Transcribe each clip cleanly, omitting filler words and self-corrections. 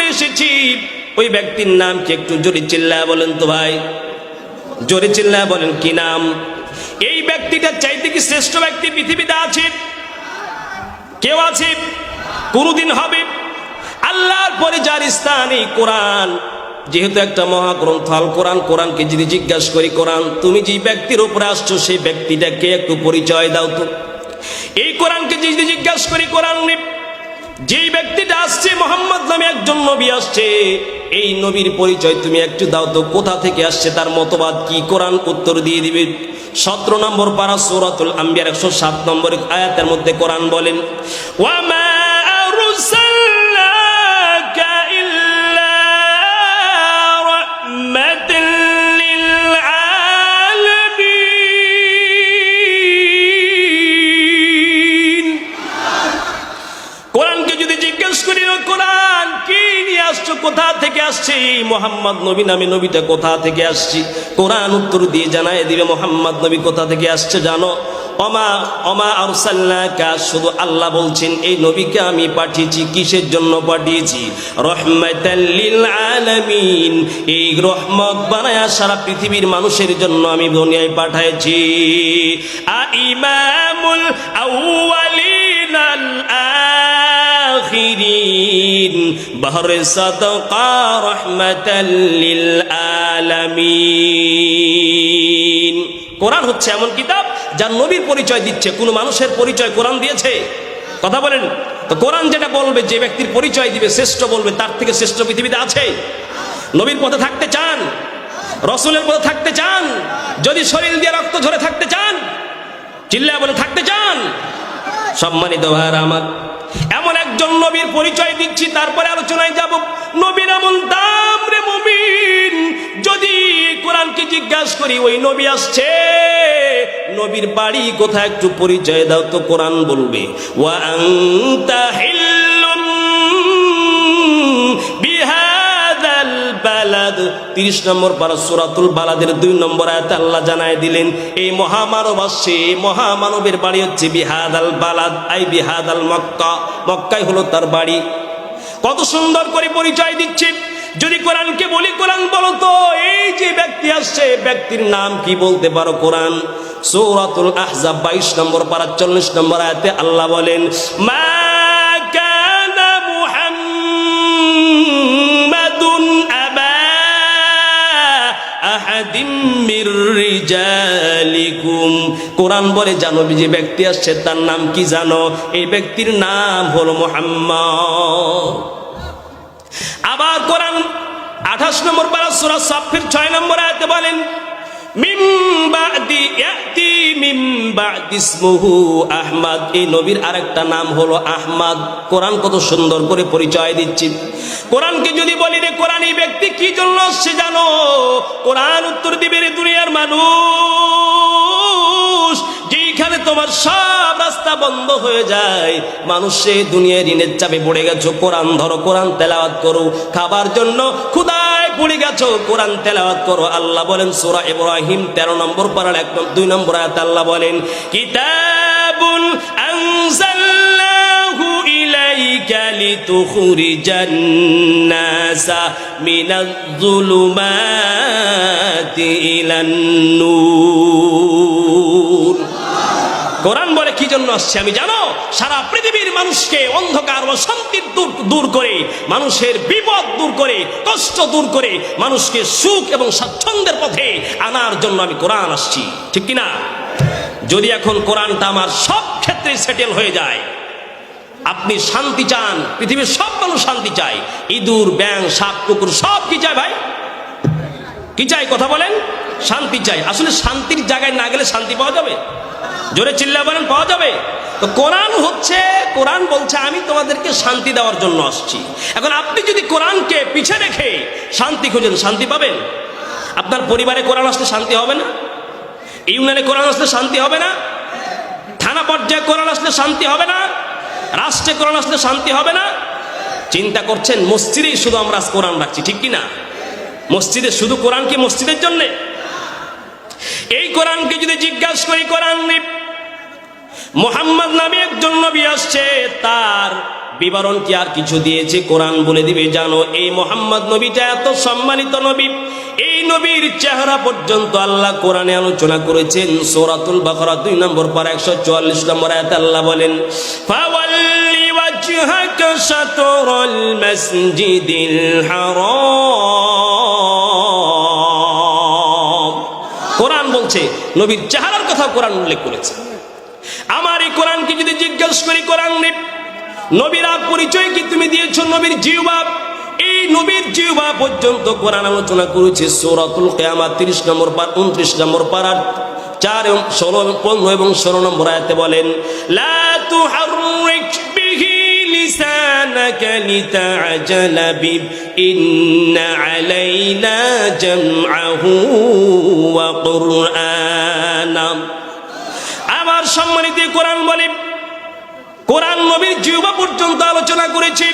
করে এসেছি। ওই ব্যক্তির নাম কি? একটু জোরে চিল্লায় বলেন তো ভাই, জোরে চিল্লায় বলেন কি নাম? এই ব্যক্তিটা চাইতে কি শ্রেষ্ঠ ব্যক্তি পৃথিবীতে আছে? কেউ আছে? কোনদিন হবে? আল্লাহর পরে যার স্থান এই কোরআন, যেহেতু একটা মহাগ্রন্থ আল কোরআন, কোরআনকে যদি জিজ্ঞাসা করি, কোরআন তুমি যে ব্যক্তির উপরে আসছো সেই ব্যক্তিটাকে একটু পরিচয় দাও তো। এই কোরআনকে যদি জিজ্ঞাসা করি, কোরআন যেই ব্যক্তিটা আসছে, মোহাম্মদ নামে একজন নবী আসছে, এই নবীর পরিচয় তুমি একটু দাও তো, কোথা থেকে আসছে, তার মতবাদ কি? কোরআন উত্তর দিয়ে দিবে। 17 নম্বর পারা সূরাতুল আম্বিয়ার 107 নম্বর আয়াতের মধ্যে কোরআন বলেন, ওয়ামা আরসালনাকা ইল্লা রাহমাতাল লিল আলামিন। কোরআনকে যদি জিজ্ঞেস করি, কোরআন কি নিয়ে আসছো, কোথা থেকে আসছে? মোহাম্মদ নবী নামে নবীটা কোথা থেকে আসছে? কোরআন উত্তর দিয়ে জানায় দিবে মোহাম্মদ নবী কোথা থেকে আসছে জানো? ওমা আরসালনাকা, শুধু আল্লাহ বলছেন এই নবীকে আমি পাঠিয়েছি। কিসের জন্য পাঠিয়েছি? রহমাতাল লিল আলামিন, এই রহমত বানায়া সারা পৃথিবীর মানুষের জন্য আমি দুনিয়ায় পাঠাইছি। ইমামুল আউয়ালিন আল আখিরিন বাহরে সাদকা রহমাতাল লিল আলামিন। কোরআন হচ্ছে এমন কিতাব যার নবীর পরিচয় দিচ্ছে। কোন মানুষের পরিচয় কোরআন দিয়েছে? কথা বলেন তো। কোরআন যেটা বলবে, যে ব্যক্তির পরিচয় দিবে, শ্রেষ্ঠ বলবে, তার থেকে শ্রেষ্ঠ পৃথিবীতে আছে? নবীর পথে থাকতে চান? রসুলের পথে থাকতে চান? যদি শরীর দিয়ে রক্ত ঝরে থাকতে চান, চিল্লায় বলে থাকতে চান? সম্মানিত ভাইরা আমার, এমন একজন নবীর পরিচয় দিচ্ছি, তারপরে আলোচনায় যাব। নবীর এমন দাম রে মুমিন, যদি কোরআনকে জিজ্ঞাসা করি ওই নবী আসছে, নবীর বাড়ি কোথায় একটু পরিচয় দাও তো, কোরআন বলবে ওয়া আনতা হিল্লুম বিহাদাল বালাদ। 30 নম্বর পারা সূরাতুল বালাদের 2 নম্বর আয়াতে আল্লাহ জানায় দিলেন এই মহামানব আসছে, মহামানবের বাড়ি হচ্ছে বিহাদাল বালাদ, আই বিহাদাল মক্কা, মক্কাই হলো তার বাড়ি। কত সুন্দর করে পরিচয় দিচ্ছে। যদি কোরআনকে বলি, কোরআন বলো তো এই যে ব্যক্তি আসছে ব্যক্তির নাম কি বলতে পারো? কোরআন সূরাতুল আহজাব 22 নম্বর পারা 40 নম্বর আয়াতে আল্লাহ বলেন, মা কানা মুহাম্মাদুন আবা আহাদিম মির রিজালিকুম। কোরআন বলে জানো যে ব্যক্তি আসছে তার নাম কি জানো? এই ব্যক্তির নাম হলো মুহাম্মদ। আবার কোরআন 28 নম্বর পারা সূরা সাফের 6 নম্বর আয়াতে বলেন, মিন বাদি ইয়াতি মিন বাদি ইসমুহু আহমদ। এই নবীর আরেকটা নাম হলো আহমদ। কোরআন কত সুন্দর করে পরিচয় দিচ্ছে। কোরআনকে যদি বলি রে কোরআন এই ব্যক্তি কি জন্য আসছে জানো? কোরআন উত্তর দিবে, রে দুনিয়ার মানুষ, যেখানে তোমার সব রাস্তা বন্ধ হয়ে যায়, মানুষে দুনিয়ার ঋণের চাপে পড়ে গেছো, কোরআন ধরো, কোরআন তেলাওয়াত করো। খাবার জন্য ক্ষুধায় পড়ে গেছো, কোরআন তেলাওয়াত করো। আল্লাহ বলেন সূরা ইব্রাহিম 13 নম্বর পারার 2 নম্বর আয়াতে আল্লাহ বলেন, কিতাবুন আনজালনাহু ইলাইকা লিতুখরিজান নাসা মিনাজ যুলুমাতি ইলান নূর। কোরআন বলে কি জন্য আসছে আমি জানো? সারা পৃথিবীর মানুষকে অন্ধকার ও শান্তির দূর করে, মানুষের বিপদ দূর করে, কষ্ট দূর করে, মানুষকে সুখ এবং স্বাচ্ছন্দ্যের পথে আনার জন্য আমি কোরআন আসছি। ঠিক কিনা? যদি এখন কোরআনটা আমার সব ক্ষেত্রে সেটেল হয়ে যায়, আপনি শান্তি চান, পৃথিবীর সব মানুষ শান্তি চায়, ইঁদুর, ব্যাঙ, সাপ, কুকুর সব কি চায় ভাই? কি চাই? কথা বলেন। শান্তি চাই। আসলে শান্তির জায়গায় না গেলে শান্তি পাওয়া যাবে? জোরে চিল্লা বলেন, পাওয়া যাবে? তো কোরআন হচ্ছে, কোরআন বলছে আমি তোমাদেরকে শান্তি দেওয়ার জন্য আসছি। এখন আপনি যদি কোরআনকে পিছে রেখে শান্তি খোঁজেন, শান্তি পাবেন? আপনার পরিবারে কোরআন আসলে শান্তি হবে না? ইউনিয়নে কোরআন আসলে শান্তি হবে না? থানা পর্যায়ে কোরআন আসলে শান্তি হবে না? রাষ্ট্রে কোরআন আসলে শান্তি হবে না? চিন্তা করছেন মসজিদেই শুধু আমরা কোরআন রাখছি, ঠিক কিনা? মসজিদে শুধু কোরআন কি মসজিদের জন্যে? এই কোরআনকে যদি জিজ্ঞাসা করি, কোরআন মুহাম্মদ নামে একজন নবী আসছে, তার বিবরণ কি আর কিছু দিয়েছে? কোরআন বলে দিবে, জানো এই মোহাম্মদ নবীটা এত সম্মানিত নবী, এই নবীর চেহারা পর্যন্ত আল্লাহ কোরআনে আলোচনা করেছেন। সূরাতুল বাকারা 2 নম্বর পারা 144 নম্বর আয়াতে আল্লাহ বলেন, ফাওয়াল্লি ওয়াজহাকা শাতরাল মাসজিদিল হারাম। কোরআন বলছে নবীর চেহারার কথা কোরআন উল্লেখ করেছে। আমার এই কোরআনকে যদি জিজ্ঞাসা করি, কোরআন নবীর পরিচয় কি তুমি দিয়েছো? নবীর জিহ্বা, এই নবীর জিহ্বা পর্যন্ত কোরআন আলোচনা করেছে। সূরাতুল কিয়ামত 30 নম্বর পারা 29 নম্বর পারা 4, 16, 15 এবং 16 নম্বর আয়াতে বলেন, লা তুহাররিক বিহি লিসানাকা লিতাআজালা বি ইন্না আলাইনা জামআহু ওয়া কুরআনা। আবার সম্মানিত কোরআন বলে, কোরআন নবীর জিহ্বা পর্যন্ত আলোচনা করেছে।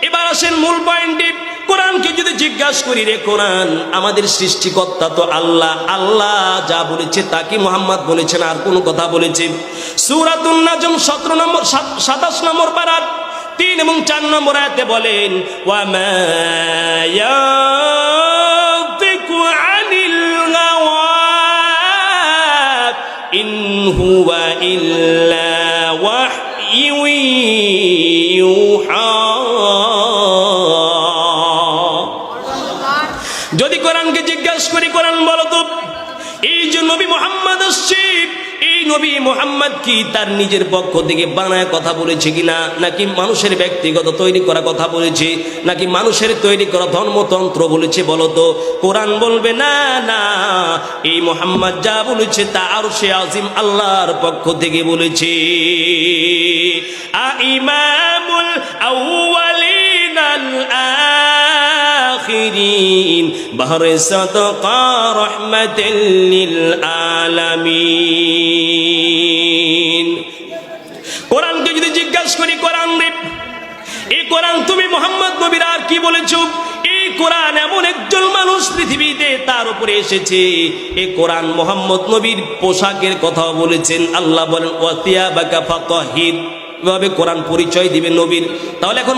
এবার আসেন মূল পয়েন্টে। কোরআনকে যদি জিজ্ঞাসা করি, রে কোরআন, আমাদের সৃষ্টিকর্তা তো আল্লাহ, আল্লাহ যা বলেছে তা কি মুহাম্মদ বলেছেন আর কোন কথা বলেছে? সূরাতুন নাজম 17 নম্বর 27 নম্বর পারা 3 এবং 4 নম্বর আয়াতে বলেন, ওয়া মা ইয়াতিকু আনিল গাওয়া ইন হুয়া ইল্লা যদি কোরআনকে জিজ্ঞাসা করি, কোরআন বলো তো এই যে নবী মুহাম্মদ আসছে, এই নবী মুহাম্মদ কি তার নিজের পক্ষ থেকে বানায় কথা বলেছে কিনা, নাকি মানুষের ব্যক্তিগত তৈরি করা কথা বলেছে, নাকি মানুষের তৈরি করা ধর্মতন্ত্র বলেছে? বলো তো। কোরআন বলবে না না, এই মুহাম্মদ যা বলেছে তা আরশে আজিম আল্লাহর পক্ষ থেকে বলেছে। ইমামুল আউয়ালিন আল আখিরিন বাহরে সাদাকা রাহমাতাল লিল আলামিন। কোরআনকে যদি জিজ্ঞাসা করি, কোরআন রে, এই কোরআন তুমি মুহাম্মদ নবীর আর কি বলেছো? এই কোরআন এমন একজন মানুষ পৃথিবীতে তার উপরে এসেছে, এই কোরআন মুহাম্মদ নবীর পোশাকের কথা বলেছেন। আল্লাহ বলেন, ওয়া তিয়াবাকা ফাতাহির, এভাবে কোরআন পরিচয় দিবে নবীর। তাহলে এখন